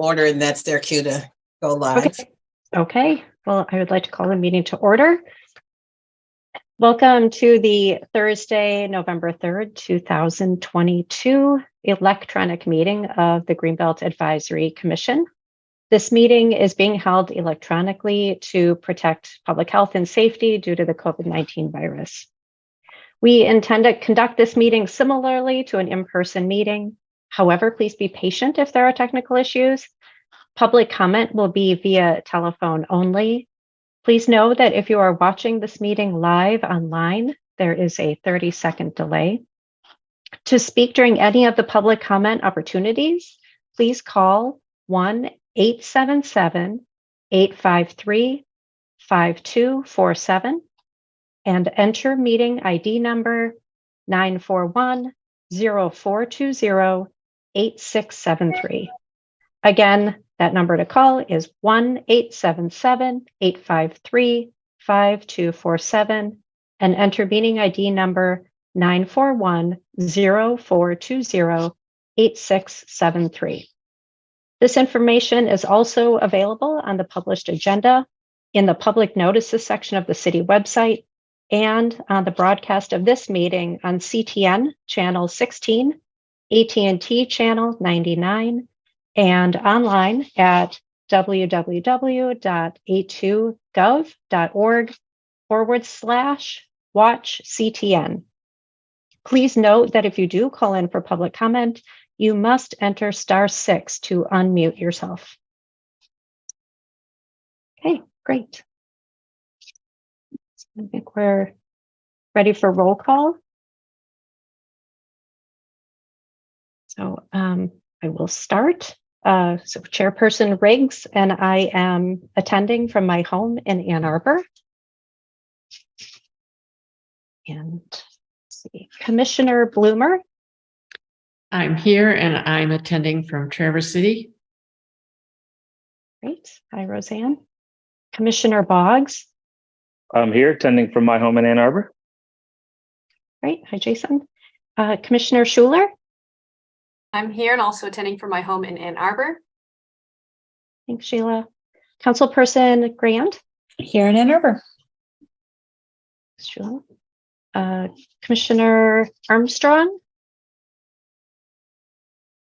order, and that's their cue to go live. Okay. Well, I would like to call the meeting to order. Welcome to the Thursday, November 3rd, 2022 electronic meeting of the Greenbelt Advisory Commission. This meeting is being held electronically to protect public health and safety due to the COVID-19 virus. We intend to conduct this meeting similarly to an in-person meeting. However, please be patient if there are technical issues. Public comment will be via telephone only. Please know that if you are watching this meeting live online, there is a 30-second delay. To speak during any of the public comment opportunities, please call 1-877-853-5247 and enter meeting ID number 941-0420-8673. Again, that number to call is 1-877-853-5247 and enter meeting ID number 941-0420-8673. This information is also available on the published agenda, in the public notices section of the city website, and on the broadcast of this meeting on CTN channel 16, AT&T channel 99, and online at www.a2gov.org/watch-CTN. Please note that if you do call in for public comment, you must enter *6 to unmute yourself. Okay, great. I think we're ready for roll call. So I will start. So Chairperson Riggs, and I am attending from my home in Ann Arbor. And let's see, Commissioner Bloomer. I'm here and I'm attending from Traverse City. Great. Hi, Roseanne. Commissioner Boggs. I'm here attending from my home in Ann Arbor. Great. Hi, Jason. Commissioner Schuler. I'm here and also attending from my home in Ann Arbor. Thanks, Sheila. Councilperson Grant. Here in Ann Arbor. Thanks, Sheila. Commissioner Armstrong.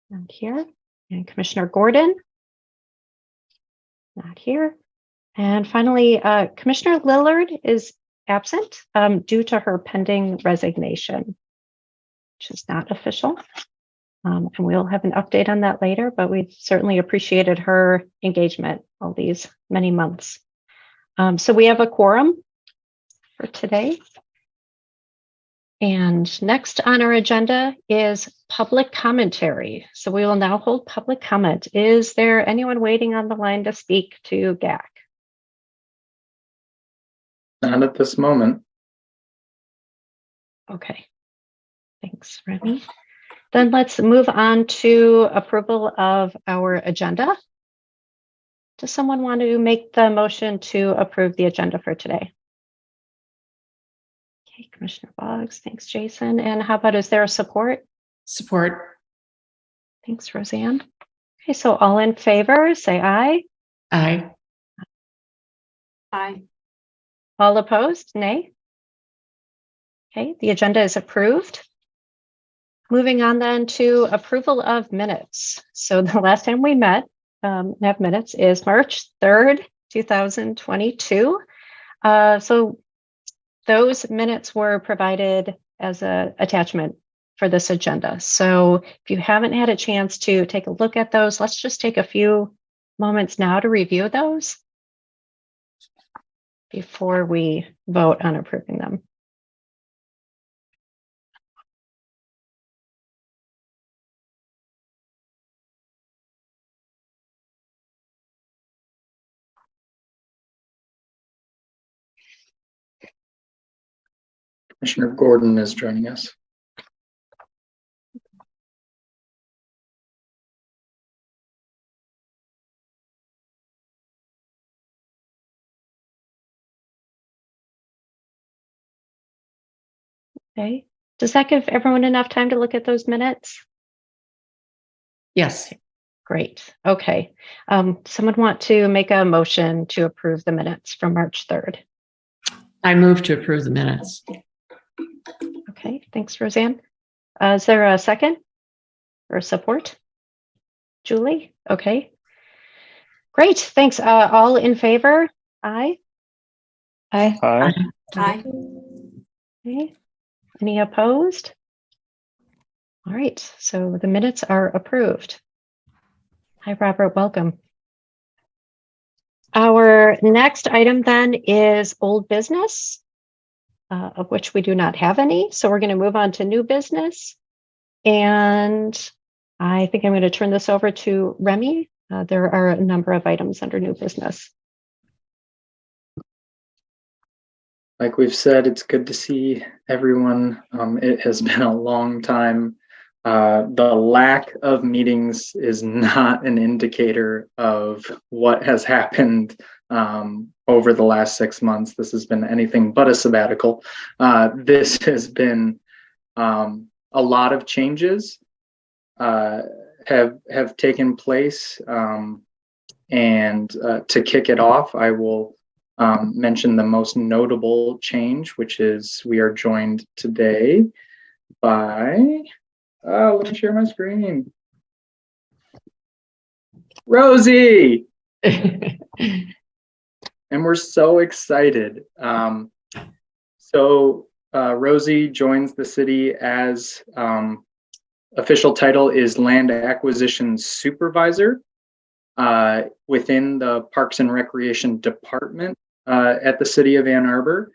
Not here. And Commissioner Gordon. Not here. And finally, Commissioner Lillard is absent due to her pending resignation, which is not official. And we'll have an update on that later, but we certainly appreciated her engagement all these many months. So we have a quorum for today. And next on our agenda is public commentary. So we will now hold public comment. Is there anyone waiting on the line to speak to GAC? Not at this moment. Okay. Thanks, Remy. Then let's move on to approval of our agenda. Does someone want to make the motion to approve the agenda for today? Okay, Commissioner Boggs, thanks, Jason. And how about, is there a support? Support. Thanks, Roseanne. Okay, so all in favor, say aye. Aye. Aye. All opposed, nay. Okay, the agenda is approved. Moving on then to approval of minutes. So the last time we met, have minutes, is March 3rd, 2022. So those minutes were provided as an attachment for this agenda. So if you haven't had a chance to take a look at those, let's just take a few moments now to review those before we vote on approving them. Commissioner Gordon is joining us. Okay. Does that give everyone enough time to look at those minutes? Yes. Great. Okay. Someone want to make a motion to approve the minutes from March 3rd? I move to approve the minutes. Okay. Thanks, Roseanne. Is there a second or support? Julie? Okay. Great. Thanks. All in favor? Aye. Aye. Hi. Hi. Okay. Any opposed? All right. So the minutes are approved. Hi, Robert. Welcome. Our next item then is old business, of which we do not have any. So we're going to move on to new business. And I think I'm going to turn this over to Remy. There are a number of items under new business. Like we've said, it's good to see everyone. It has been a long time. The lack of meetings is not an indicator of what has happened over the last 6 months. This has been anything but a sabbatical. This has been a lot of changes have taken place. And to kick it off, I will mention the most notable change, which is we are joined today by, let me share my screen. Rosie! And we're so excited. Rosie joins the city as official title is Land Acquisition Supervisor within the Parks and Recreation Department at the City of Ann Arbor.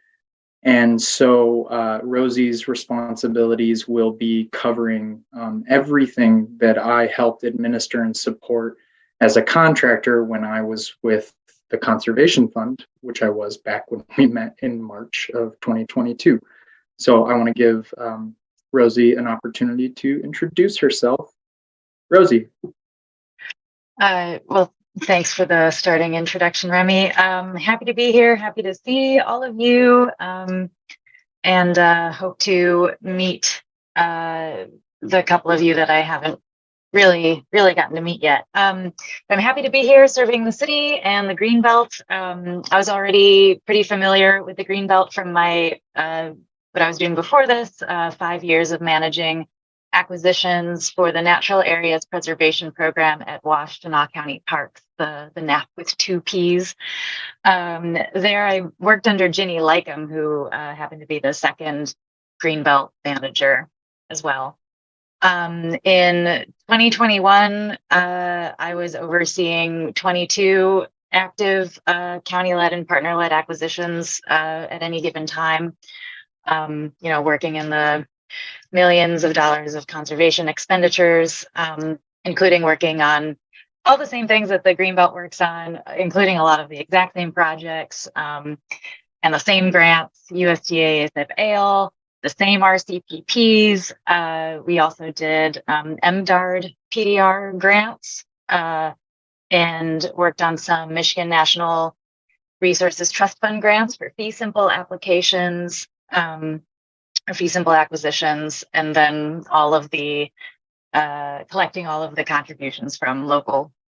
And so Rosie's responsibilities will be covering everything that I helped administer and support as a contractor when I was with the Conservation Fund, which I was back when we met in March of 2022. So I want to give Rosie an opportunity to introduce herself. Rosie. Well, thanks for the starting introduction, Remy. Happy to be here. Happy to see all of you, and hope to meet the couple of you that I haven't really gotten to meet yet. I'm happy to be here serving the city and the Greenbelt. I was already pretty familiar with the Greenbelt from my what I was doing before this, 5 years of managing acquisitions for the Natural Areas Preservation Program at Washtenaw County Parks, the NAP with 2 Ps. There I worked under Ginny Lycum, who happened to be the second Greenbelt manager as well. In 2021, I was overseeing 22 active county-led and partner-led acquisitions at any given time. Working in the millions of dollars of conservation expenditures, including working on all the same things that the Greenbelt works on, including a lot of the exact same projects and the same grants, USDA, ASIP, ALE, the same RCPPs. We also did MDARD PDR grants and worked on some Michigan National Resources Trust Fund grants for fee simple applications, or fee simple acquisitions, and then all of the collecting all of the contributions from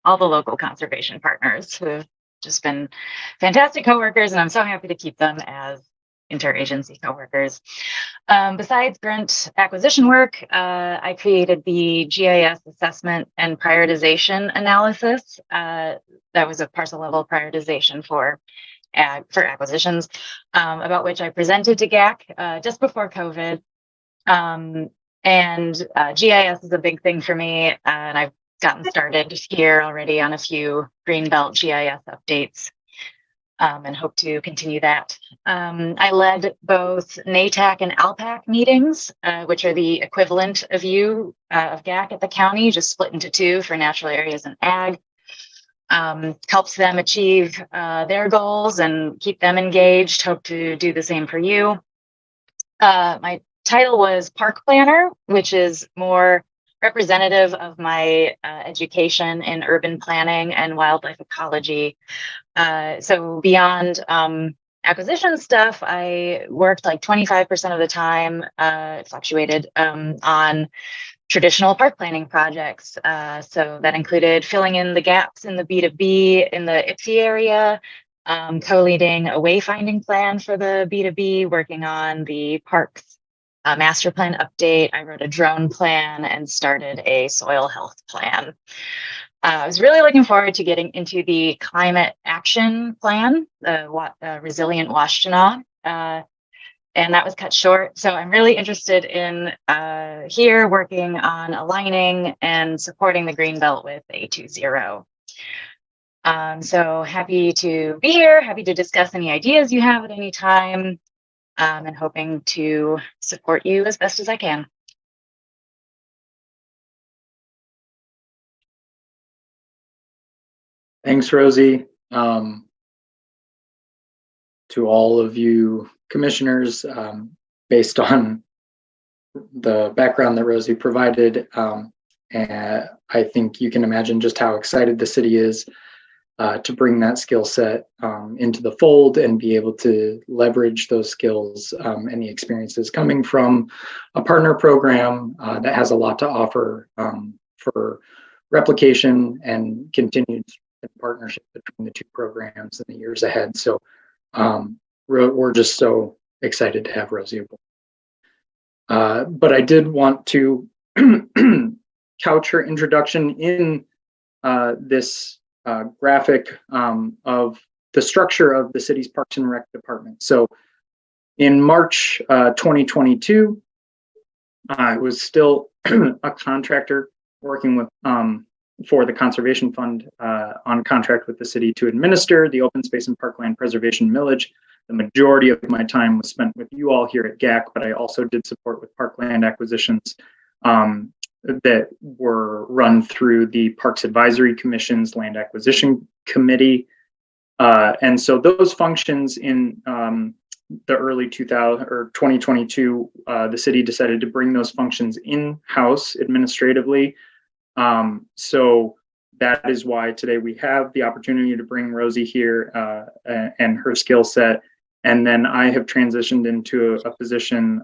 all the local conservation partners who have just been fantastic coworkers, and I'm so happy to keep them as interagency coworkers. Besides grant acquisition work, I created the GIS assessment and prioritization analysis. That was a parcel level prioritization for acquisitions, about which I presented to GAC just before COVID. And GIS is a big thing for me, and I've gotten started here already on a few Greenbelt GIS updates, and hope to continue that. I led both NATAC and ALPAC meetings, which are the equivalent of GAC at the county, just split into 2 for natural areas and ag. Helps them achieve their goals and keep them engaged. Hope to do the same for you. My title was Park Planner, which is more representative of my education in urban planning and wildlife ecology. So beyond acquisition stuff, I worked like 25% of the time, fluctuated, on traditional park planning projects. So that included filling in the gaps in the B2B in the IPSI area, co-leading a wayfinding plan for the B2B, working on the parks master plan update. I wrote a drone plan and started a soil health plan. I was really looking forward to getting into the climate action plan, the Resilient Washtenaw, and that was cut short. So I'm really interested in here working on aligning and supporting the Greenbelt with A20. So happy to be here, happy to discuss any ideas you have at any time, and hoping to support you as best as I can. Thanks, Rosie. To all of you commissioners, based on the background that Rosie provided, and I think you can imagine just how excited the city is to bring that skill set into the fold and be able to leverage those skills and the experiences coming from a partner program that has a lot to offer for replication and continued partnership between the two programs in the years ahead. So we're just so excited to have Rosie aboard. But I did want to couch her introduction in this graphic of the structure of the city's Parks and Rec department. So in March 2022, I was still a contractor working with for the Conservation Fund on contract with the city to administer the open space and parkland preservation millage. The majority of my time was spent with you all here at GAC, but I also did support with parkland acquisitions that were run through the Parks Advisory Commission's Land Acquisition Committee. And so those functions in the early 2022, the city decided to bring those functions in-house administratively. So that is why today we have the opportunity to bring Rosie here and her skill set. And then I have transitioned into a position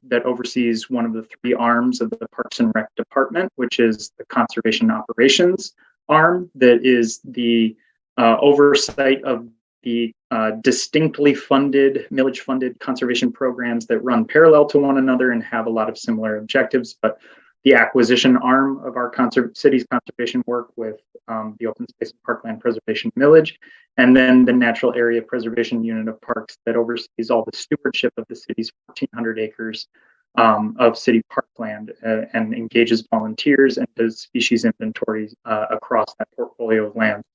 that oversees one of the three arms of the Parks and Rec department, which is the conservation operations arm, that is the oversight of the distinctly funded, millage funded conservation programs that run parallel to one another and have a lot of similar objectives, but the acquisition arm of our city's conservation work with the open space and parkland preservation millage, and then the natural area preservation unit of parks that oversees all the stewardship of the city's 1,400 acres of city parkland and engages volunteers and does species inventories across that portfolio of lands.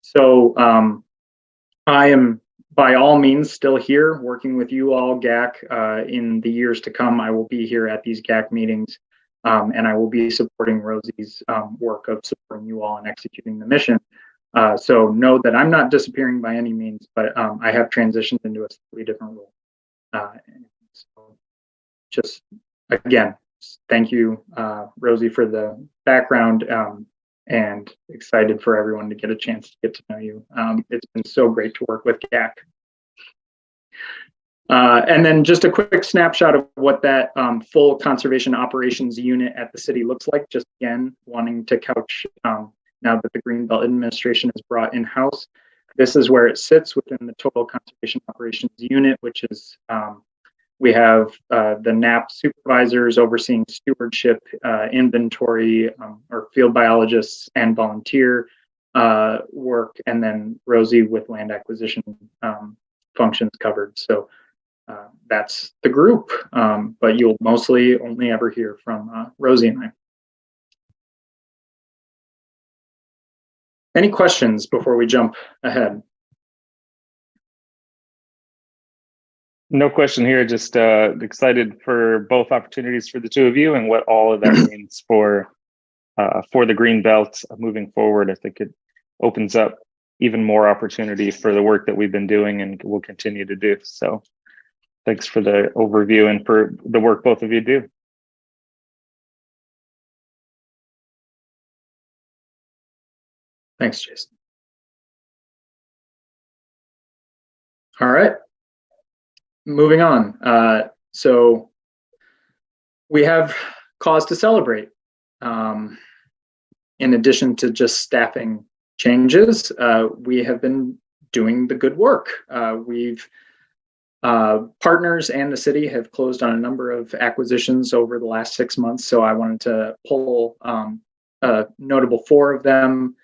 So I am by all means still here working with you all, GAC. In the years to come, I will be here at these GAC meetings. And I will be supporting Rosie's work of supporting you all and executing the mission. So know that I'm not disappearing by any means, but I have transitioned into a slightly different role. So just again, thank you, Rosie, for the background, and excited for everyone to get a chance to get to know you. It's been so great to work with GAC. And then just a quick snapshot of what that full conservation operations unit at the city looks like. Just again, wanting to couch now that the Greenbelt administration is brought in-house. This is where it sits within the total conservation operations unit, which is we have the NAP supervisors overseeing stewardship, inventory, or field biologists and volunteer work, and then Rosie with land acquisition functions covered. So that's the group, but you'll mostly only ever hear from Rosie and I. Any questions before we jump ahead? No question here, just excited for both opportunities for the two of you and what all of that means for the Greenbelt moving forward. I think it opens up even more opportunity for the work that we've been doing and will continue to do. So thanks for the overview and for the work both of you do. Thanks, Jason. All right, moving on. So we have cause to celebrate. In addition to just staffing changes, we have been doing the good work. We've partners and the city have closed on a number of acquisitions over the last 6 months. So I wanted to pull a notable 4 of them.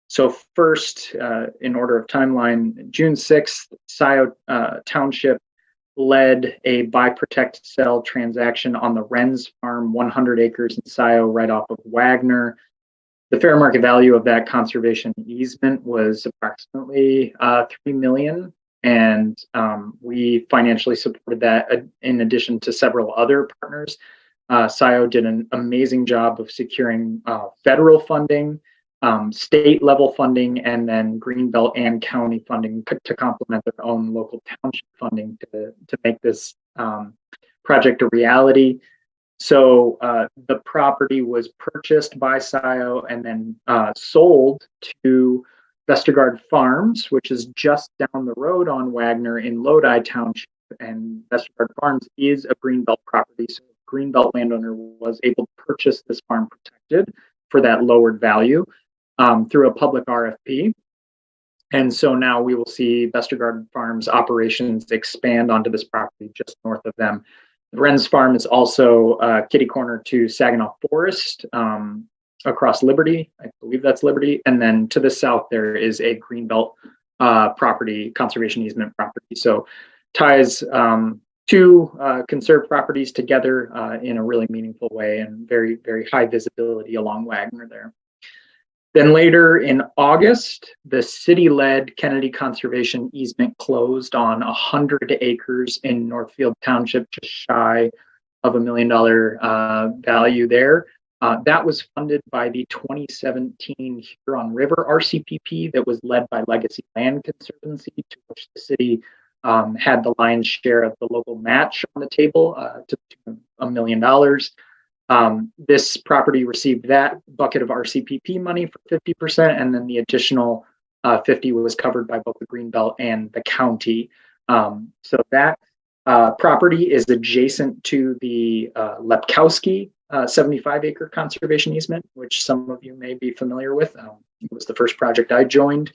So first, in order of timeline, June 6th, Scioto Township led a buy, protect, sell transaction on the Wren's Farm, 100 acres in Scioto, right off of Wagner. The fair market value of that conservation easement was approximately $3 million, and we financially supported that in addition to several other partners. Scioto did an amazing job of securing federal funding, state level funding, and then Greenbelt and county funding to complement their own local township funding to make this project a reality. So the property was purchased by Scioto and then sold to Vestergaard Farms, which is just down the road on Wagner in Lodi Township. And Vestergaard Farms is a Greenbelt property. So the Greenbelt landowner was able to purchase this farm protected for that lowered value through a public RFP. And so now we will see Vestergaard Farms operations expand onto this property just north of them. The Wren's Farm is also kitty corner to Saginaw Forest across Liberty. I believe that's Liberty. And then to the south, there is a Greenbelt property, conservation easement property. So ties 2 conserved properties together in a really meaningful way and very, very high visibility along Wagner there. Then later in August, the city-led Kennedy Conservation Easement closed on 100 acres in Northfield Township, just shy of $1 million value there. That was funded by the 2017 Huron River RCPP that was led by Legacy Land Conservancy, to which the city had the lion's share of the local match on the table to $1 million. This property received that bucket of RCPP money for 50%, and then the additional 50 was covered by both the Greenbelt and the county. So that property is adjacent to the Lepkowski 75-acre conservation easement, which some of you may be familiar with. It was the first project I joined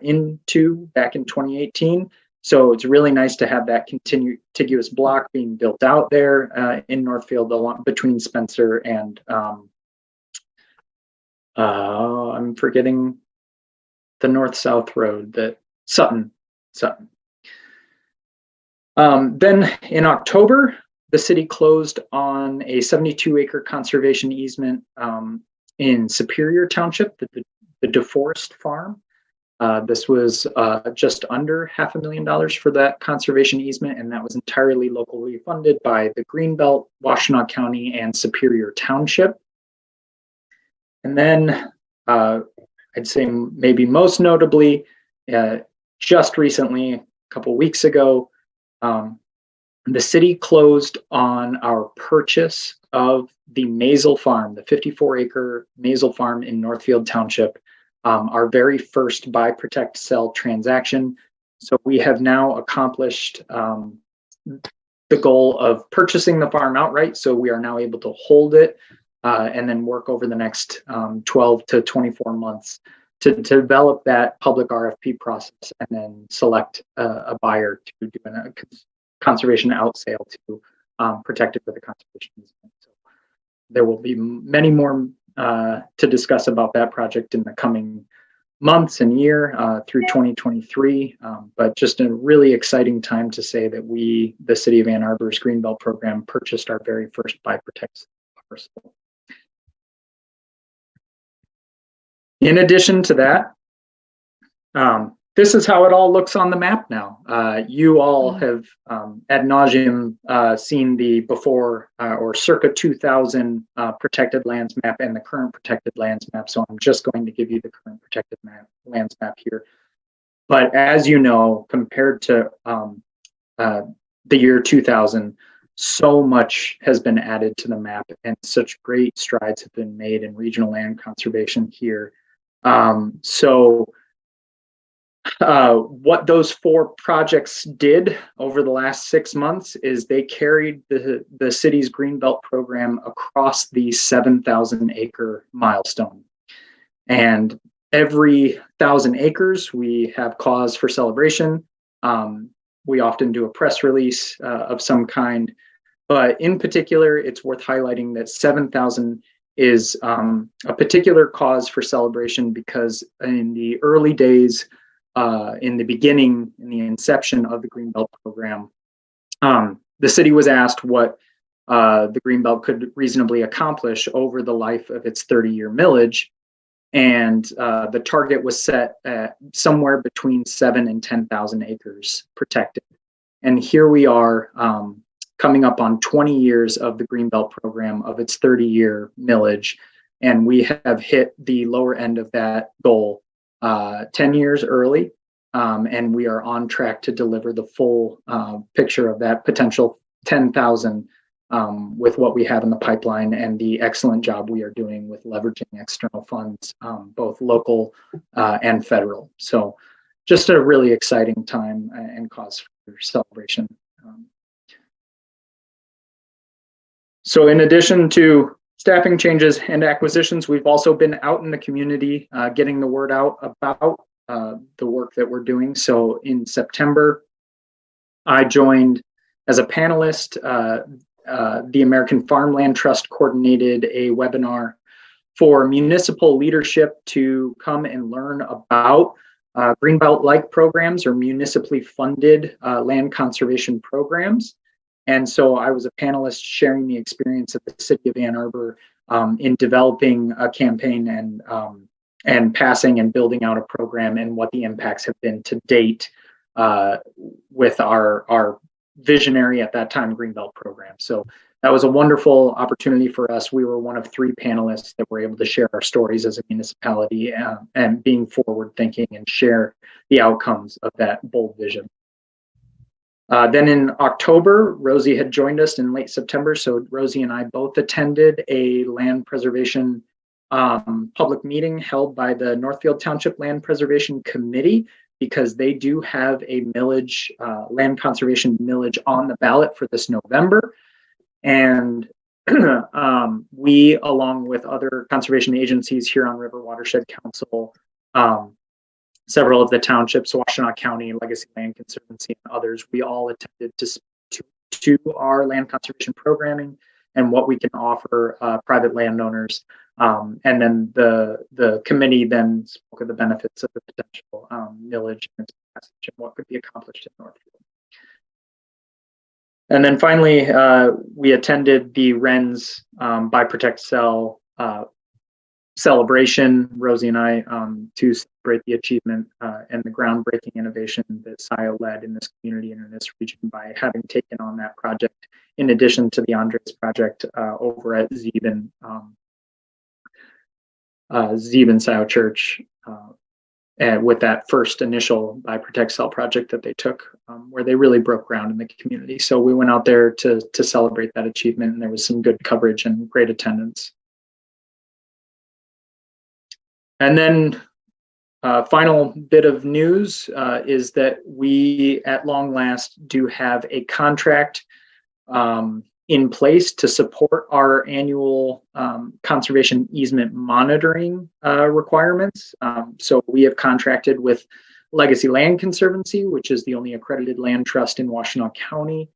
into back in 2018. So it's really nice to have that contiguous block being built out there in Northfield along between Spencer and I'm forgetting the north-south road, that Sutton. Then in October, the city closed on a 72-acre conservation easement in Superior Township, the DeForest Farm. This was just under $500,000 for that conservation easement, and that was entirely locally funded by the Greenbelt, Washtenaw County, and Superior Township. And then I'd say maybe most notably, just recently, a couple weeks ago, the city closed on our purchase of the Maisel Farm, the 54-acre Maisel Farm in Northfield Township. Our very first buy, protect, sell transaction. So we have now accomplished the goal of purchasing the farm outright. So we are now able to hold it and then work over the next 12 to 24 months to develop that public RFP process and then select a buyer to do a conservation out sale to protect it with a conservation easement. So there will be many more to discuss about that project in the coming months and year through 2023, but just a really exciting time to say that we, the City of Ann Arbor's Greenbelt program, purchased our very first buy, protect parcel. In addition to that, this is how it all looks on the map now. You all have ad nauseum seen the before or circa 2000 protected lands map and the current protected lands map. So I'm just going to give you the current protected lands map here. But as you know, compared to the year 2000, so much has been added to the map and such great strides have been made in regional land conservation here. So What those 4 projects did over the last 6 months is they carried the city's Greenbelt program across the 7,000 acre milestone. And every 1,000 acres, we have cause for celebration. We often do a press release of some kind, but in particular, it's worth highlighting that 7,000 is a particular cause for celebration because in the early days, in the beginning, in the inception of the Greenbelt program, the city was asked what the Greenbelt could reasonably accomplish over the life of its 30-year millage. And the target was set at somewhere between 7,000 and 10,000 acres protected. And here we are coming up on 20 years of the Greenbelt program of its 30-year millage. And we have hit the lower end of that goal 10 years early. And we are on track to deliver the full picture of that potential 10,000 with what we have in the pipeline and the excellent job we are doing with leveraging external funds, both local and federal. So just a really exciting time and cause for celebration. So in addition to staffing changes and acquisitions, we've also been out in the community getting the word out about the work that we're doing. So in September, I joined as a panelist. The American Farmland Trust coordinated a webinar for municipal leadership to come and learn about Greenbelt-like programs or municipally funded land conservation programs. And so I was a panelist sharing the experience of the city of Ann Arbor in developing a campaign and passing and building out a program and what the impacts have been to date with our visionary at that time Greenbelt program. So that was a wonderful opportunity for us. We were one of 3 panelists that were able to share our stories as a municipality and being forward thinking and share the outcomes of that bold vision. Then in October, Rosie had joined us in late September. So Rosie and I both attended a land preservation public meeting held by the Northfield Township Land Preservation Committee, because they do have a millage, land conservation millage on the ballot for this November. And we, along with other conservation agencies, Huron River Watershed Council, several of the townships, Washtenaw County, Legacy Land Conservancy, and others, we all attended to our land conservation programming and what we can offer private landowners. And then the committee then spoke of the benefits of the potential millage and what could be accomplished in Northfield. And then finally, we attended the WREN's Buy, Protect, Sell celebration, Rosie and I, to celebrate the achievement and the groundbreaking innovation that SIO led in this community and in this region by having taken on that project, in addition to the Andres project over at Zeben SIO Church, and with that first initial Buy, Protect, Sell project that they took, where they really broke ground in the community. So we went out there to celebrate that achievement, and there was some good coverage and great attendance. And then final bit of news is that we, at long last, do have a contract in place to support our annual conservation easement monitoring requirements. So we have contracted with Legacy Land Conservancy, which is the only accredited land trust in Washtenaw County,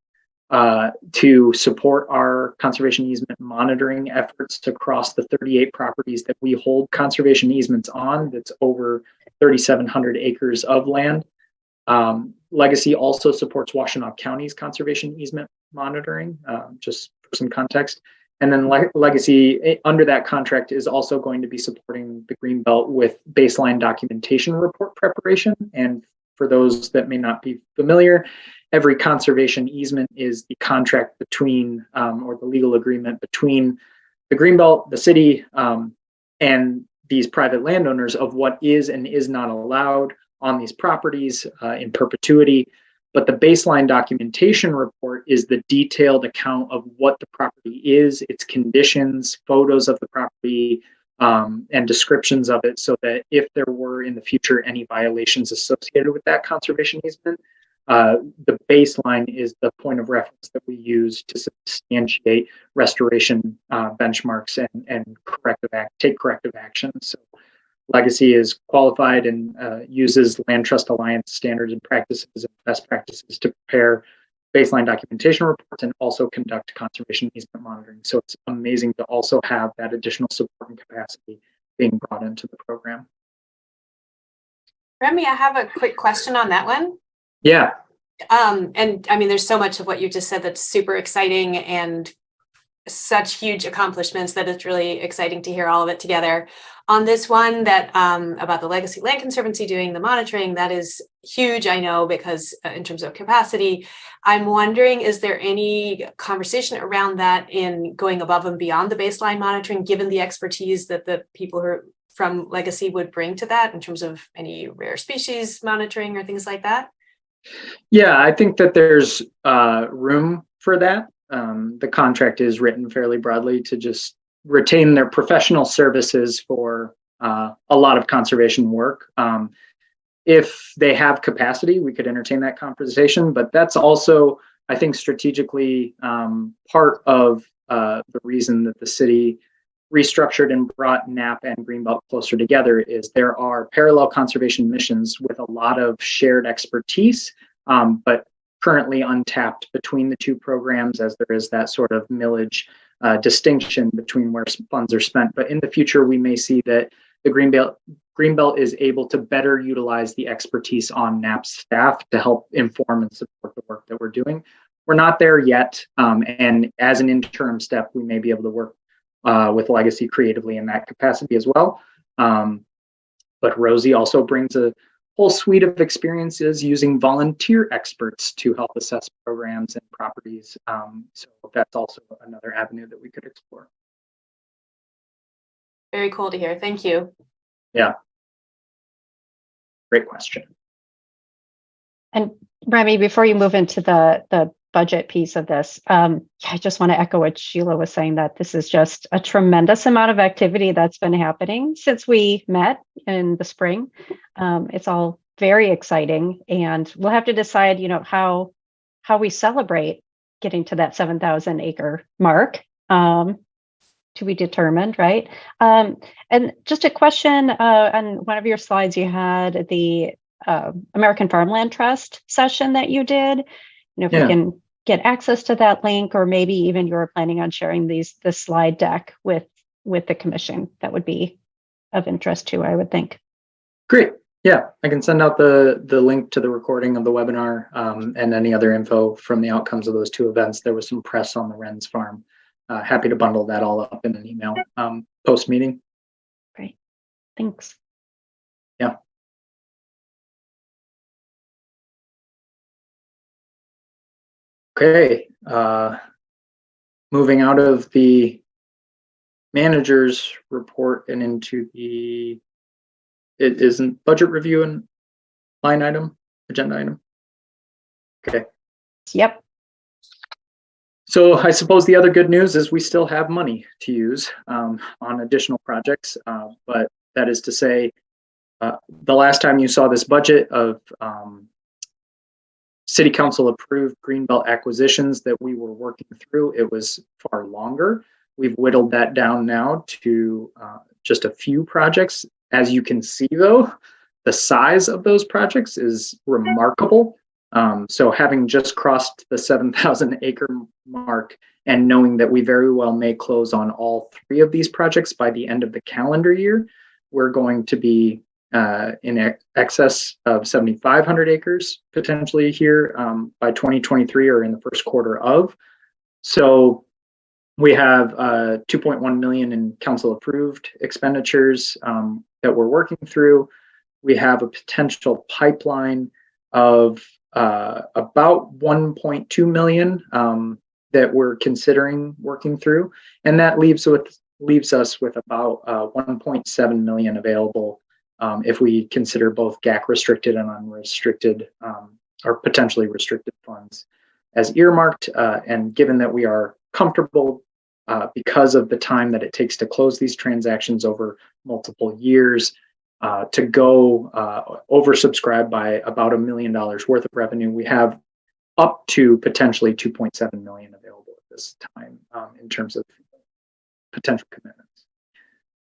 to support our conservation easement monitoring efforts across the 38 properties that we hold conservation easements on. That's over 3,700 acres of land. Legacy also supports Washtenaw County's conservation easement monitoring, just for some context. And then Legacy, under that contract, is also going to be supporting the Greenbelt with baseline documentation report preparation. And for those that may not be familiar, every conservation easement is the contract between, or the legal agreement between the Greenbelt, the city, and these private landowners of what is and is not allowed on these properties in perpetuity. But the baseline documentation report is the detailed account of what the property is, its conditions, photos of the property, and descriptions of it, so that if there were in the future any violations associated with that conservation easement, the baseline is the point of reference that we use to substantiate restoration benchmarks and take corrective action. So Legacy is qualified and uses Land Trust Alliance standards and practices and best practices to prepare baseline documentation reports and also conduct conservation easement monitoring. So it's amazing to also have that additional support and capacity being brought into the program. Remy, I have a quick question on that one. Yeah. And I mean, there's so much of what you just said that's super exciting and such huge accomplishments that it's really exciting to hear all of it together. On this one that about the Legacy Land Conservancy doing the monitoring, that is huge, I know, because in terms of capacity, I'm wondering, is there any conversation around that in going above and beyond the baseline monitoring, given the expertise that the people who are from Legacy would bring to that in terms of any rare species monitoring or things like that? Yeah, I think that there's room for that. The contract is written fairly broadly to just retain their professional services for a lot of conservation work. If they have capacity, we could entertain that conversation, but that's also, I think, strategically part of the reason that the city restructured and brought NAP and Greenbelt closer together is there are parallel conservation missions with a lot of shared expertise, but currently untapped between the two programs, as there is that sort of millage distinction between where funds are spent. But in the future, we may see that the Greenbelt is able to better utilize the expertise on NAP's staff to help inform and support the work that we're doing. We're not there yet, and as an interim step, we may be able to work with Legacy creatively in that capacity as well. But Rosie also brings a whole suite of experiences using volunteer experts to help assess programs and properties. So that's also another avenue that we could explore. Very cool to hear. Thank you. Yeah. Great question. And Remy, before you move into the budget piece of this, I just want to echo what Sheila was saying, that this is just a tremendous amount of activity that's been happening since we met in the spring. It's all very exciting, and we'll have to decide, how we celebrate getting to that 7,000 acre mark. To be determined, right? And just a question on one of your slides, you had the American Farmland Trust session that you did. If we can get access to that link, or maybe even you're planning on sharing the slide deck with the commission, that would be of interest too, I would think. Great. Yeah, I can send out the link to the recording of the webinar and any other info from the outcomes of those two events. There was some press on the Wren's farm. Happy to bundle that all up in an email post meeting. Great. Thanks. Yeah. Okay. Moving out of the manager's report and into it isn't budget review and agenda item. Okay. Yep. So I suppose the other good news is we still have money to use on additional projects, but that is to say, the last time you saw this budget of City Council approved Greenbelt acquisitions that we were working through, it was far longer. We've whittled that down now to just a few projects. As you can see, though, the size of those projects is remarkable. So having just crossed the 7,000 acre mark and knowing that we very well may close on all three of these projects by the end of the calendar year, we're going to be in excess of 7,500 acres potentially here by 2023 or in the first quarter of. So we have 2.1 million in council approved expenditures that we're working through. We have a potential pipeline of about 1.2 million that we're considering working through, and that leaves us with about 1.7 million available if we consider both GAC restricted and unrestricted or potentially restricted funds as earmarked. And given that we are comfortable because of the time that it takes to close these transactions over multiple years, to go oversubscribed by about $1 million worth of revenue. We have up to potentially 2.7 million available at this time in terms of potential commitments.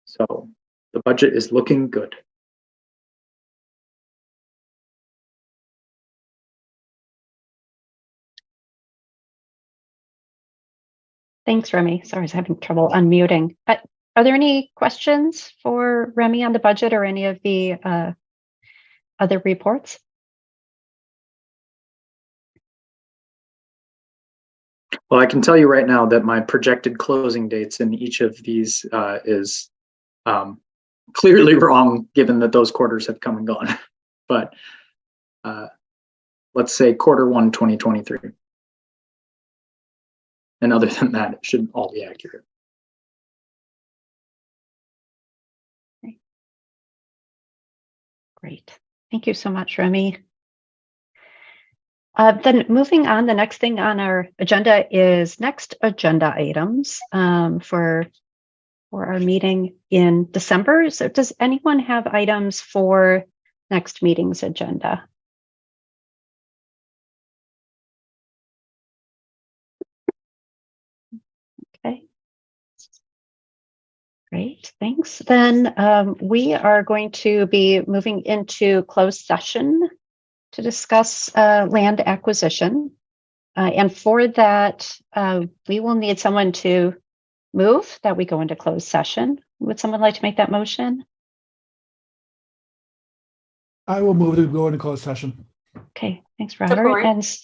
So the budget is looking good. Thanks, Remy. Sorry, I was having trouble unmuting. Are there any questions for Remy on the budget or any of the other reports? Well, I can tell you right now that my projected closing dates in each of these is clearly wrong, given that those quarters have come and gone. But let's say Q1 2023. And other than that, it should all be accurate. Great. Thank you so much, Remy. Then moving on, the next thing on our agenda is next agenda items for our meeting in December. So does anyone have items for next meeting's agenda? Okay. Great, thanks. Then we are going to be moving into closed session to discuss land acquisition. And for that, we will need someone to move that we go into closed session. Would someone like to make that motion? I will move to go into closed session. Okay, thanks, Robert. Support. And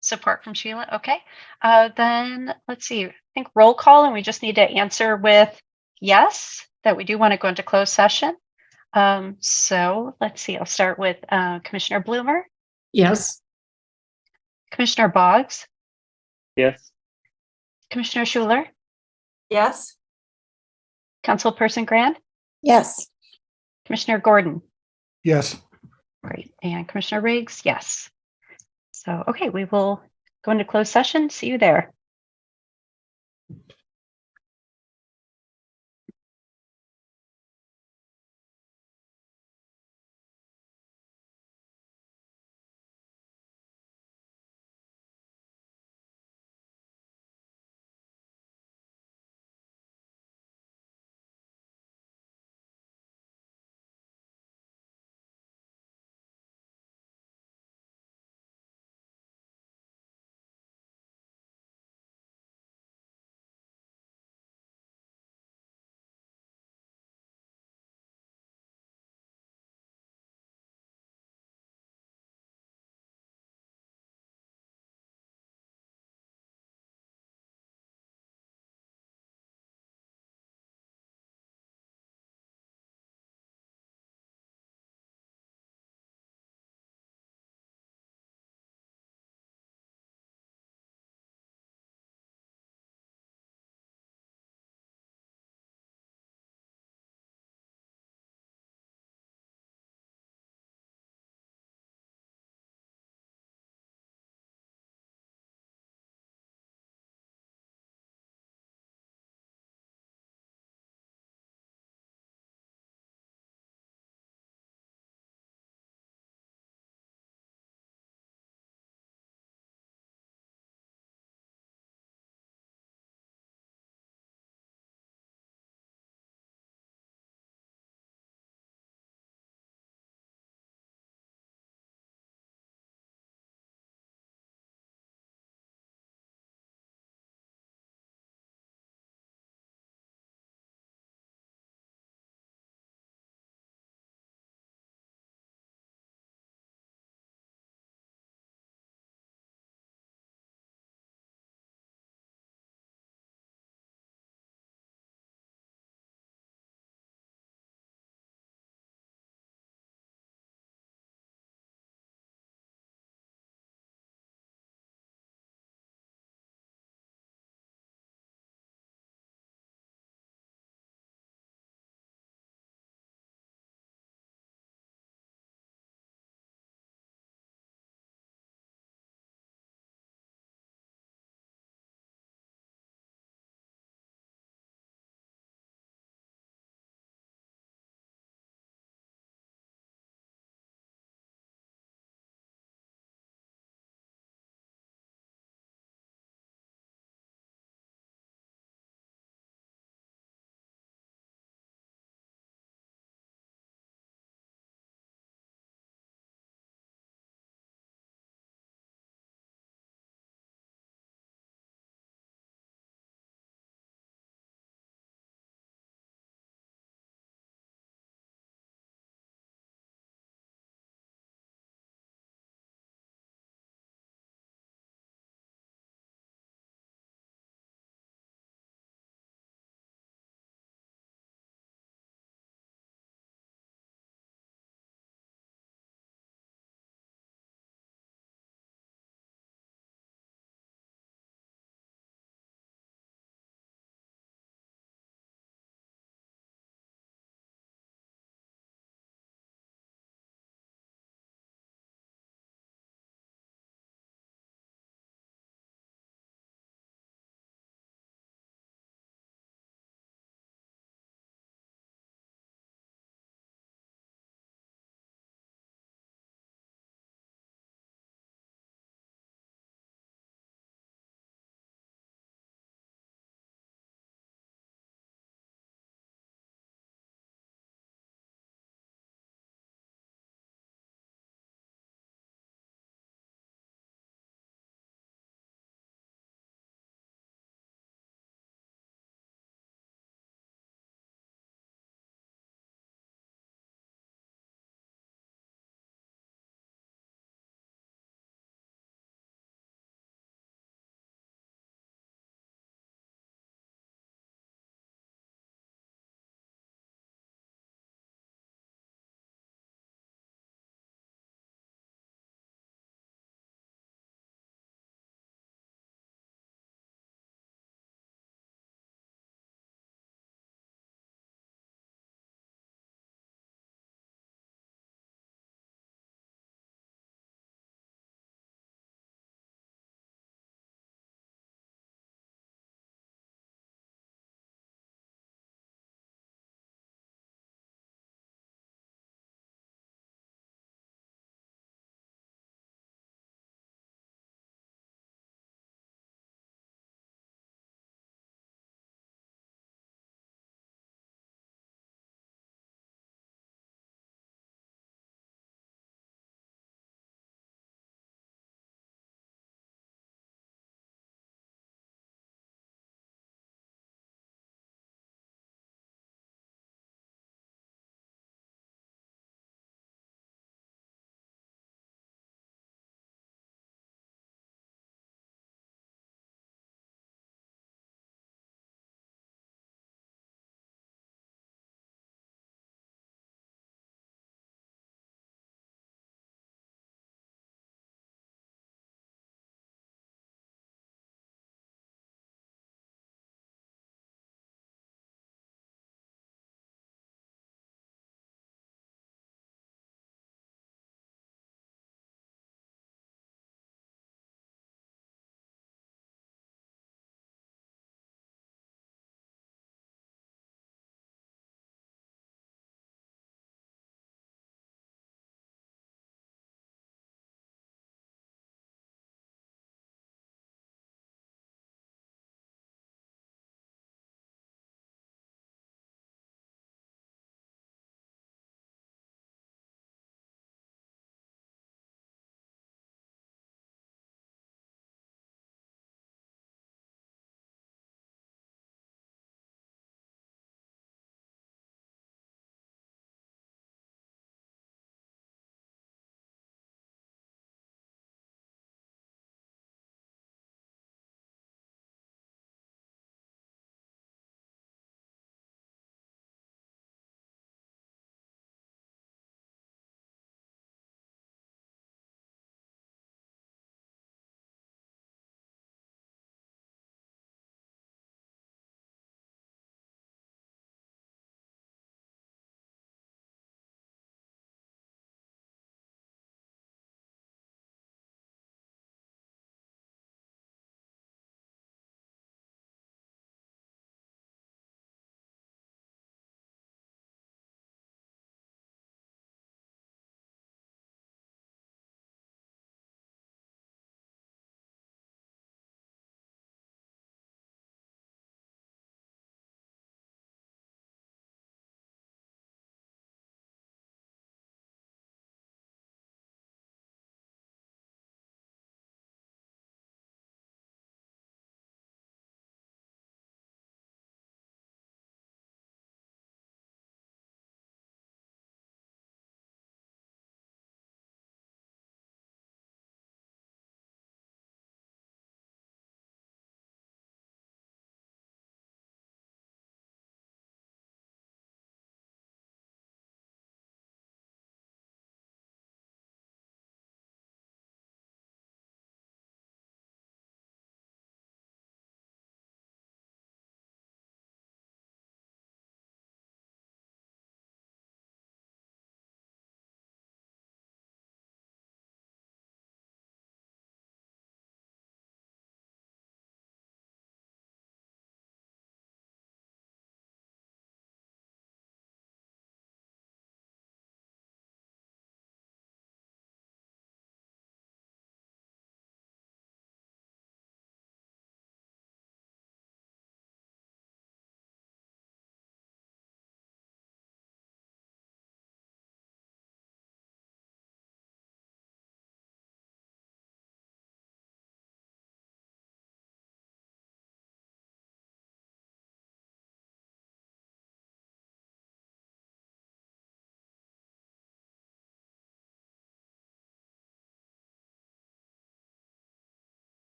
support from Sheila. Okay, then let's see. I think roll call, and we just need to answer with yes, that we do want to go into closed session. So let's see. I'll start with Commissioner Bloomer, Yes. Commissioner Boggs, Yes. Commissioner Schuler, Yes. Councilperson Grant, Yes. Commissioner Gordon. Yes. Great. And Commissioner Riggs, yes. So, okay, we will go into closed session. See you there.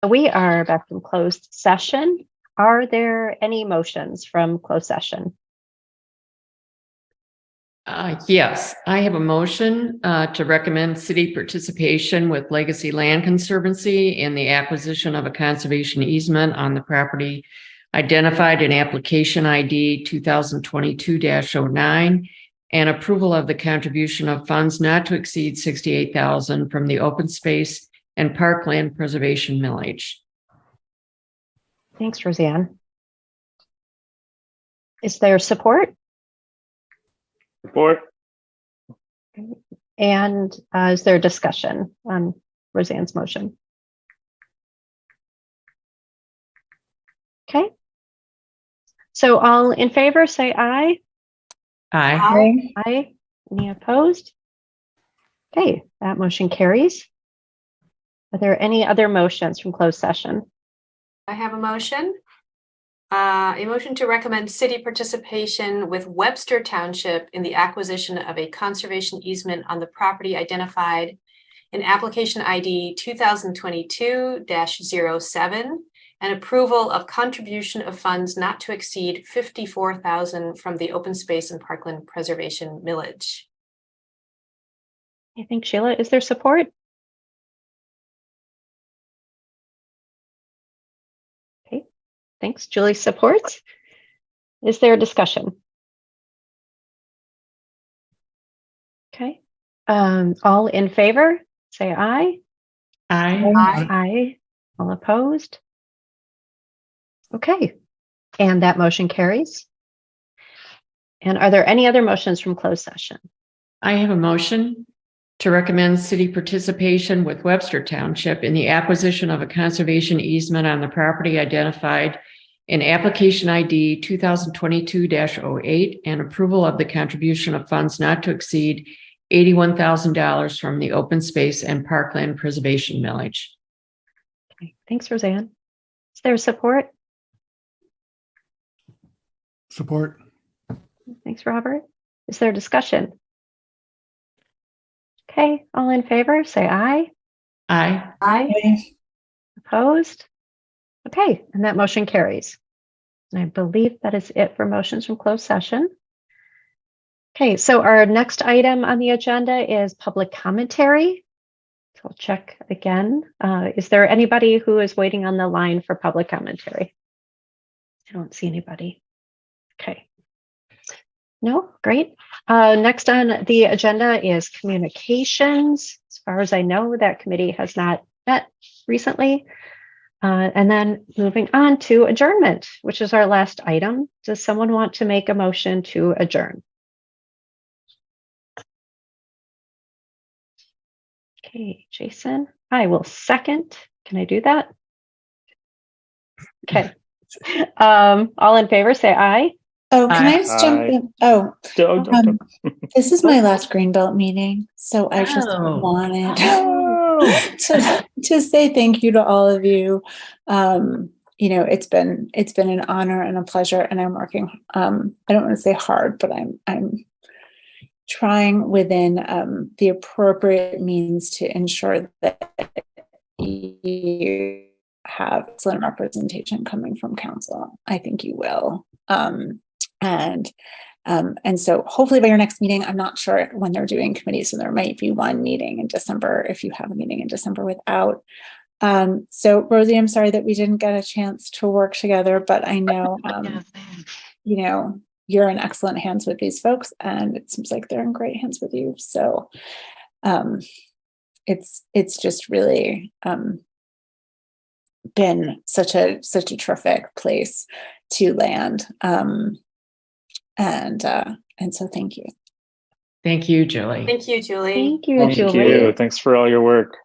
We are back in closed session. Are there any motions from closed session? Yes, I have a motion to recommend city participation with Legacy Land Conservancy in the acquisition of a conservation easement on the property identified in application ID 2022-09 and approval of the contribution of funds not to exceed $68,000 from the open space and parkland preservation millage. Thanks, Roseanne. Is there support? Support. And is there discussion on Roseanne's motion? Okay. So all in favor, say aye. Aye. Aye. Any opposed? Okay, that motion carries. Are there any other motions from closed session? I have a motion. A motion to recommend city participation with Webster Township in the acquisition of a conservation easement on the property identified in application ID 2022-07 and approval of contribution of funds not to exceed $54,000 from the open space and parkland preservation millage. I think, Sheila, is there support? Okay, thanks. Julie supports. Is there a discussion? Okay, all in favor, say aye. Aye. Aye. Aye. All opposed? Okay, and that motion carries. And are there any other motions from closed session? I have a motion to recommend city participation with Webster Township in the acquisition of a conservation easement on the property identified in application ID 2022-08 and approval of the contribution of funds not to exceed $81,000 from the open space and parkland preservation millage. Okay, thanks, Roseanne. Is there support? Support. Thanks, Robert. Is there discussion? Okay, all in favor, say aye. Aye. Aye. Opposed? Okay, and that motion carries. And I believe that is it for motions from closed session. Okay, so our next item on the agenda is public commentary. So I'll check again. Is there anybody who is waiting on the line for public commentary? I don't see anybody. Okay. No, great. Next on the agenda is communications. As far as I know, that committee has not met recently. And then moving on to adjournment, which is our last item. Does someone want to make a motion to adjourn? Okay, Jason, I will second. Can I do that? Okay. All in favor, say aye. Oh, can Aye. I just jump Aye. in? Oh, Don't. this is my last Greenbelt meeting, so I just Oh. wanted Oh. to say thank you to all of you. You know, it's been an honor and a pleasure, and I'm working. I don't want to say hard, but I'm trying within the appropriate means to ensure that you have excellent representation coming from council. I think you will. And so hopefully by your next meeting, I'm not sure when they're doing committees, so there might be one meeting in December if you have a meeting in December without. So Rosie, I'm sorry that we didn't get a chance to work together, but I know, you know, you're in excellent hands with these folks, and it seems like they're in great hands with you. So it's just really been such a terrific place to land. And so thank you. Thank you, Julie. Thank you, Julie. Thank you, Thank Julie. you. Thanks for all your work.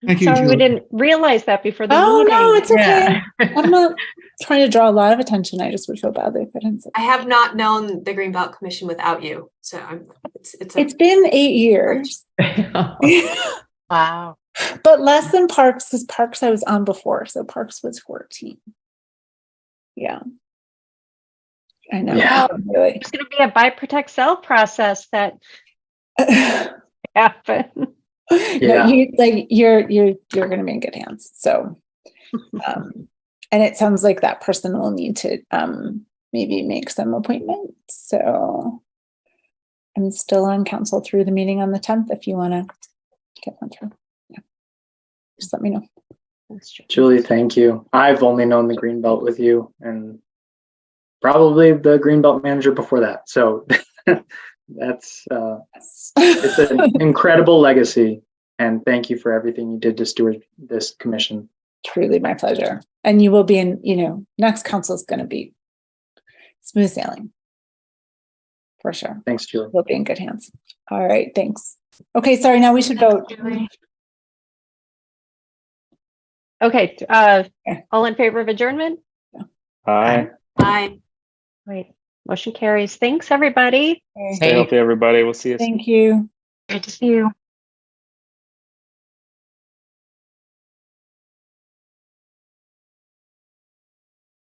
Thank you, Sorry, we Julie. didn't realize that before the Oh meeting. no, it's okay. Yeah. I'm not trying to draw a lot of attention. I just would feel badly if I didn't say. I have not known the Greenbelt Commission without you, so It's been 8 years, Wow. but less than Parks, because Parks I was on before, so Parks was 14. Yeah, I know. Yeah. Really. It's going to be a buy, protect, sell process that happens. No, you're going to be in good hands. So And it sounds like that person will need to maybe make some appointments. So I'm still on council through the meeting on the 10th if you want to get one through. Yeah. Just let me know. Julie, thank you. I've only known the Greenbelt with you and probably the Greenbelt manager before that. So that's it's an incredible legacy. And thank you for everything you did to steward this commission. Truly my pleasure. And you will be in, next council is going to be smooth sailing. For sure. Thanks, Julie. We'll be in good hands. All right. Thanks. Okay. Sorry. Now we should vote. Okay. All in favor of adjournment? Aye. Bye. Great. Motion carries. Thanks, everybody. Okay. Stay healthy, everybody. We'll see you soon. Thank you. Great to see you.